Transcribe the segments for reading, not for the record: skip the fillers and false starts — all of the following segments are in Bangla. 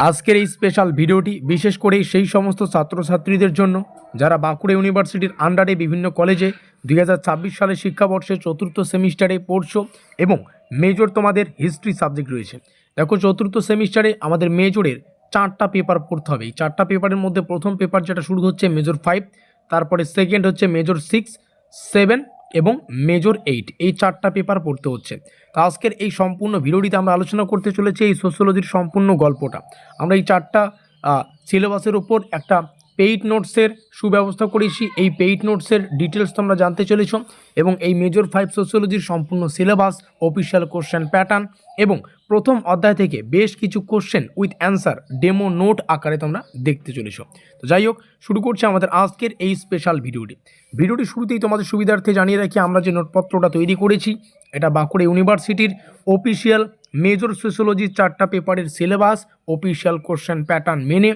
আজকের এই স্পেশাল ভিডিওটি বিশেষ করে সেই সমস্ত ছাত্রছাত্রীদের জন্য যারা বাঁকুড়া ইউনিভার্সিটির আন্ডারে বিভিন্ন কলেজে 2026 সালের শিক্ষাবর্ষে চতুর্থ সেমিস্টারে পড়ছো এবং মেজর তোমাদের হিস্ট্রি সাবজেক্ট রয়েছে। দেখো, চতুর্থ সেমিস্টারে আমাদের মেজরের 4টা পেপার পড়তে হবে। এই 4টা পেপারের মধ্যে প্রথম পেপার যেটা শুরু হচ্ছে মেজর 5, তারপরে সেকেন্ড হচ্ছে মেজর 6, 7 এবং মেজর 8। এই 4টা পেপার পড়তে হচ্ছে। তো আজকের এই সম্পূর্ণ ভিডিওটিতে আমরা আলোচনা করতে চলেছি এই সোশ্যোলজির সম্পূর্ণ গল্পটা। আমরা এই 4টা সিলেবাসের উপর একটা পেইড নোটসের সুব্যবস্থা করেছি। এই পেইড নোটসের ডিটেলস তোমরা জানতে চলেছ এবং এই মেজর 5 সোশ্যোলজির সম্পূর্ণ সিলেবাস, অফিসিয়াল কোশ্চেন প্যাটার্ন এবং প্রথম অধ্যায় থেকে বেশ কিছু question with answer demo note আকারে তোমরা দেখতে চলেছ। তো যাই হোক, শুরু করছি আমাদের আজকের এই স্পেশাল ভিডিওটি শুরুতেই তোমাদের সুবিধার্থে জানিয়ে রাখি, আমরা যে নোটপত্রটা তৈরি করেছি এটা বাঁকুড়া ইউনিভার্সিটির অফিসিয়াল মেজর সোশ্যোলজির 4টা পেপারের সিলেবাস, অফিসিয়াল কোশ্চেন প্যাটার্ন মেনে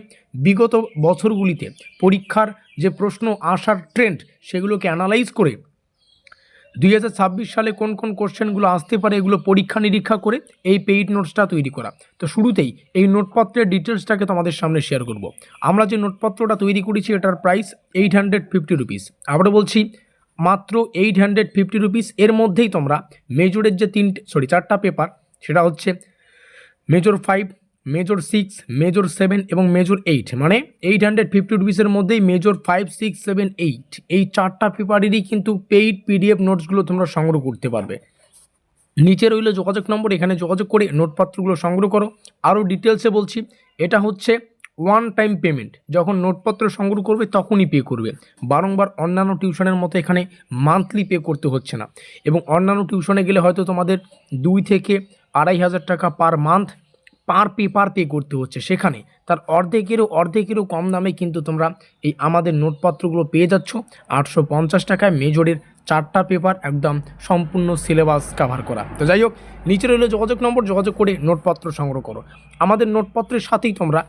বিগত বছরগুলিতে পরীক্ষার যে প্রশ্ন আসার ট্রেন্ড সেগুলোকে অ্যানালাইজ করে 2026 সালে কোন কোন কোশ্চেনগুলো আসতে পারে এগুলো পরীক্ষা নিরীক্ষা করে এই পেইড নোটসটা তৈরি করা। তো শুরুতেই এই নোটপত্রের ডিটেলসটাকে তোমাদের সামনে শেয়ার করব। আমরা যে নোটপত্রটা তৈরি করেছি এটার প্রাইস 850 রুপিস। আবারও বলছি, মাত্র 850 রুপিস। এর মধ্যেই তোমরা মেজরের যে 4টা পেপার, সেটা হচ্ছে মেজর 5, মেজর 6, মেজর 7 এবং মেজর 8, মানে 850 রুপিসের মধ্যেই মেজর 5, 6, 7, 8 এই 4টা পেপারেরই কিন্তু পেইড পিডিএফ নোটসগুলো তোমরা সংগ্রহ করতে পারবে। নিচে রইল যোগাযোগ নম্বর, এখানে যোগাযোগ করে নোটপত্রগুলো সংগ্রহ করো। আরও ডিটেলসে বলছি, এটা হচ্ছে ওয়ান টাইম পেমেন্ট। যখন নোটপত্র সংগ্রহ করবে তখনই পে করবে, বারংবার অন্যান্য টিউশনের মতো এখানে মান্থলি পে করতে হচ্ছে না। এবং অন্যান্য টিউশনে গেলে হয়তো তোমাদের 2 থেকে 2,500 টাকা per month per paper pay করতে হচ্ছে, সেখানে তার অর্ধেকেরও কম দামে কিন্তু তোমরা এই আমাদের নোটপত্রগুলো পেয়ে যাচ্ছ 850 টাকায়। মেজরের 4টা পেপার একদম সম্পূর্ণ সিলেবাস কাভার করা। তো যাই হোক, নিচে রইল যোগাযোগ নম্বর, যোগাযোগ করে নোটপত্র সংগ্রহ করো। আমাদের নোটপত্রের সাথেই তোমরা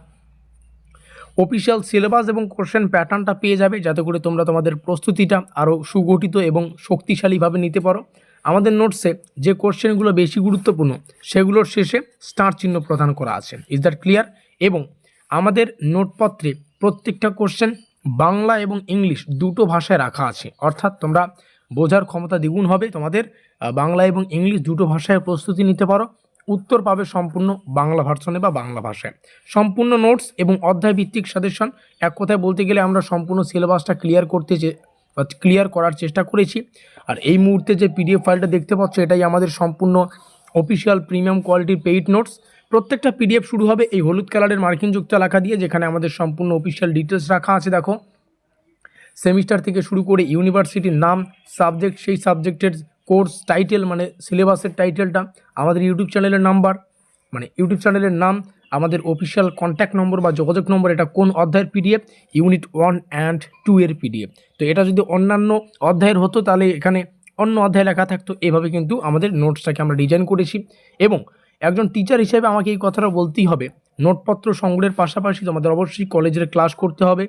অফিসিয়াল সিলেবাস এবং কোশ্চেন প্যাটার্নটা পেয়ে যাবে, যাতে করে তোমরা তোমাদের প্রস্তুতিটা আরও সুগঠিত এবং শক্তিশালীভাবে নিতে পারো। আমাদের নোটসে যে কোশ্চেনগুলো বেশি গুরুত্বপূর্ণ সেগুলোর শেষে স্টার চিহ্ন প্রদান করা আছে। Is that clear? এবং আমাদের নোটপত্রে প্রত্যেকটা কোশ্চেন বাংলা এবং ইংলিশ দুটো ভাষায় রাখা আছে, অর্থাৎ তোমরা বোঝার ক্ষমতা দ্বিগুণ হবে তোমাদের। বাংলা এবং ইংলিশ দুটো ভাষায় প্রস্তুতি নিতে পারো। উত্তর পাবে সম্পূর্ণ বাংলা ভার্সনে বা বাংলা ভাষায়। সম্পূর্ণ নোটস এবং অধ্যায় ভিত্তিক সাজেশন, এক কথায় বলতে গেলে আমরা সম্পূর্ণ সিলেবাসটা ক্লিয়ার করার চেষ্টা করেছি। আর এই মুহূর্তে যে পিডিএফ ফাইলটা দেখতে পাচ্ছ এটাই আমাদের সম্পূর্ণ অফিসিয়াল প্রিমিয়াম কোয়ালিটির পেইড নোটস। প্রত্যেকটা পিডিএফ শুরু হবে এই হলুদ কালারের মার্কিনযুক্ত লেখা দিয়ে, যেখানে আমাদের সম্পূর্ণ অফিসিয়াল ডিটেলস রাখা আছে। দেখো, সেমিস্টার থেকে শুরু করে ইউনিভার্সিটির নাম, সাবজেক্ট, সেই সাবজেক্টের কোর্স টাইটেল মানে সিলেবাসের টাইটেলটা, আমাদের ইউটিউব চ্যানেলের নাম্বার মানে ইউটিউব চ্যানেলের নাম, আমাদের অফিসিয়াল কন্ট্যাক্ট নম্বর বা যোগাযোগ নম্বর, এটা কোন অধ্যায়ের পিডিএফ, ইউনিট 1 and 2 এর পিডিএফ। তো এটা যদি অন্যান্য অধ্যায়ের হতো তাহলে এখানে অন্য অধ্যায় লেখা থাকতো। এভাবে কিন্তু আমাদের নোটসটাকে আমরা ডিজাইন করেছি। এবং একজন টিচার হিসেবে আমাকে এই কথাটা বলতেই হবে, নোটপত্র সংগ্রহের পাশাপাশি তোমাদের অবশ্যই কলেজের ক্লাস করতে হবে।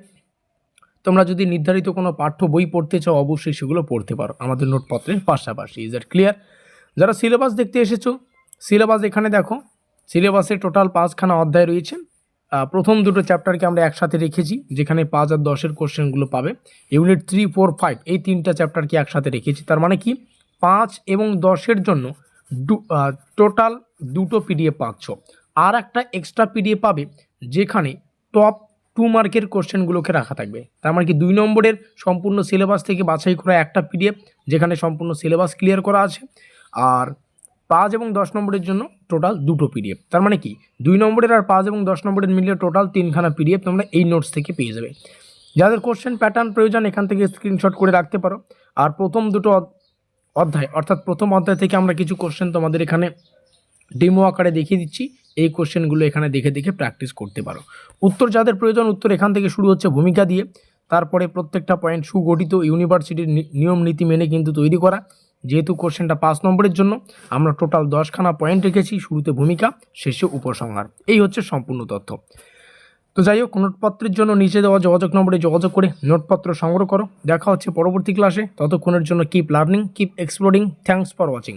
তোমরা যদি নির্ধারিত কোনো পাঠ্য বই পড়তে চাও অবশ্যই সেগুলো পড়তে পারো আমাদের নোটপত্রের পাশাপাশি। Is that clear? যারা সিলেবাস দেখতে এসেছো, সিলেবাস এখানে দেখো, সিলেবাসে টোটাল 5খানা অধ্যায় রয়েছে। প্রথম দুটো চ্যাপ্টারকে আমরা একসাথে রেখেছি, যেখানে 5 আর 10-এর কোশ্চেনগুলো পাবে। ইউনিট 3, 4, 5 এই 3টা চ্যাপ্টারকে একসাথে রেখেছি। তার মানে কি 5 এবং 10-এর জন্য টোটাল 2টো পিডিএফ পাচ্ছ। আর একটা এক্সট্রা পিডিএফ পাবে যেখানে টপ 2 মার্কের কোশ্চেনগুলোকে রাখা থাকবে। তার মানে কি 2 নম্বরের সম্পূর্ণ সিলেবাস থেকে বাছাই করা একটা পিডিএফ, যেখানে সম্পূর্ণ সিলেবাস ক্লিয়ার করা আছে। আর 5 এবং 10 নম্বরের জন্য টোটাল 2টো পিডিএফ। তার মানে কি 2 নম্বরের আর 5 এবং 10 নম্বরের মিলিয়ে টোটাল 3খানা পিডিএফ তোমরা এই নোটস থেকে পেয়ে যাবে। যাদের কোশ্চেন প্যাটার্ন প্রয়োজন এখান থেকে স্ক্রিনশট করে রাখতে পারো। আর প্রথম দুটো অধ্যায়, অর্থাৎ প্রথম অধ্যায় থেকে আমরা কিছু কোশ্চেন তোমাদের এখানে ডেমো আকারে দেখিয়ে দিচ্ছি। এই কোশ্চেনগুলো এখানে দেখে দেখে প্র্যাকটিস করতে পারো। উত্তর যাদের প্রয়োজন, উত্তর এখান থেকে শুরু হচ্ছে ভূমিকা দিয়ে, তারপরে প্রত্যেকটা পয়েন্ট সুগঠিত ইউনিভার্সিটির নিয়ম নীতি মেনে কিন্তু তৈরি করা। যেহেতু কোশ্চেনটা 5 নম্বরের জন্য আমরা টোটাল 10খানা পয়েন্ট রেখেছি, শুরুতে ভূমিকা, শেষে উপসংহার। এই হচ্ছে সম্পূর্ণ তথ্য। তো যাই হোক, নোটপত্রের জন্য নিচে দেওয়া যোগাযোগ নম্বরে যোগাযোগ করে নোটপত্র সংগ্রহ করো। দেখা হচ্ছে পরবর্তী ক্লাসে। ততক্ষণের জন্য keep learning, keep exploring. Thanks for watching.